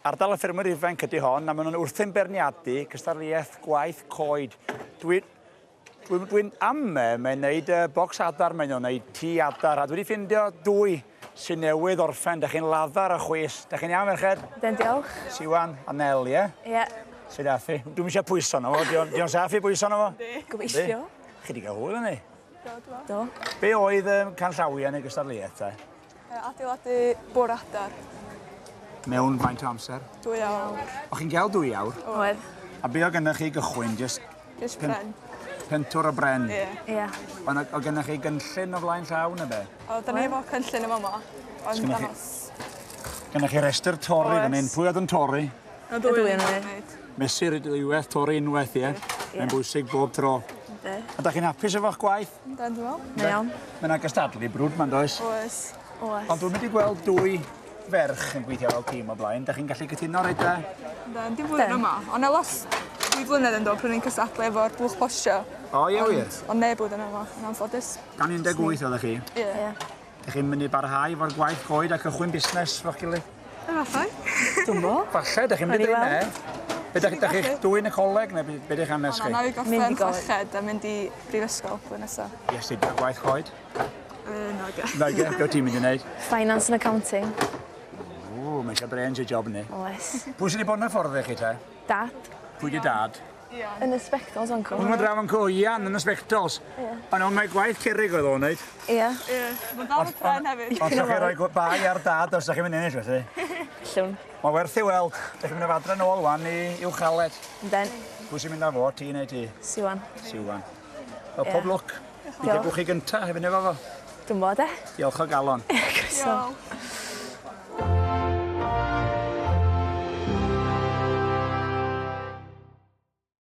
Ardal y ffermwyr ifanc ydy hon, a maen nhw'n wrthyn berniadu Cystadleuaeth Gwaith Coed. Dwi'n mae'n neud bocs adar, mae'n neud tŷ adar, a dwi wedi ffindio dwy sy'n newydd orffen. Dych chi'n laddar a chwys. Dych chi'n iawn, merched? Den, diolch. Siwan a Nel, ie? Ie. Sut daffi? Dwi'n eisiau pwyso na fo. Diolch saffi pwyso na fo? Gobeithio. Chi di gael hwyl yn ni? Do. Be oedd canllawiau neu Cystadleuaeth te? Adeiladu Bocs Adar. Mewn faint o amser? 2 awr. O'ch chi'n gael 2 awr? Oedd. A be o gennych chi gychwyn? Just Bren. pentwr o bren? Ie. O gennych chi gynllun o flaen llaw neu be? O, da ni efo cynllun yma yma. Ond achos... Gennych chi restr torri fan hyn. Pwy oedd yn torri? Y dwy yn ni. Mesur Cystadleuaeth, torri unwaith, ie? Mae'n bwysig bob tro. A da chi'n hapus efo'ch gwaith? Dan, dwi'n meddwl. Mae iawn. Mae'n agystadlu brwd, ma'n does? Oes. Oes. Ond dwi'n mynd i gweld 2 ferch yn gweithio fel tîm o blaen. Da chi'n gallu cytuno rhaid da? Dan, dim flwyddyn yma. Ond e los 2 flynedd yn dod pryn ni'n cystadlu efo'r blwch postio. O, ie wir? Ond neb blwyddyn yma, yn anffodus. Gan 18 oeddech chi? Ie. Da chi'n mynd i barhau efo'r gwaith coed a cychwyn busnes fo'ch gilydd? Efallai. Dwi'n bo. Falle, da chi'n mynd i ddweud ne? Be da chi'ch dwy yn y coleg neu be dych hanes chi? Na fi goffen ffached a mynd i brifysgol blwyddyn nesaf. Yes, ti'n gwaith coed? Nage. Nage, be o ti'n mynd i wneud? Finance and accounting. O, mae eisiau brains y job ni. Oes. Pwy sydd wedi bod yn y ffordd chi te? Dad. Pwy di dad? Yn y spectols o'n Hwnnw draw yn Ian yn y spectols. Ond o'n mae gwaith cerrig oedd o'n wneud. Ie. Mae'n dal y tren hefyd. Ond sa'ch chi roi bai ar dad os da chi'n mynd ennill, felly? Llwn. Mae werth i weld. Da chi'n mynd â fadra nôl wan i uwchaled. Den. Pwy sy'n mynd â fo, ti neu ti? Siwan. Siwan. Wel, pob lwc. Bydd y gwch chi gyntaf hefyd efo fo. Dwi'n bod e. Diolch o galon. Croeso.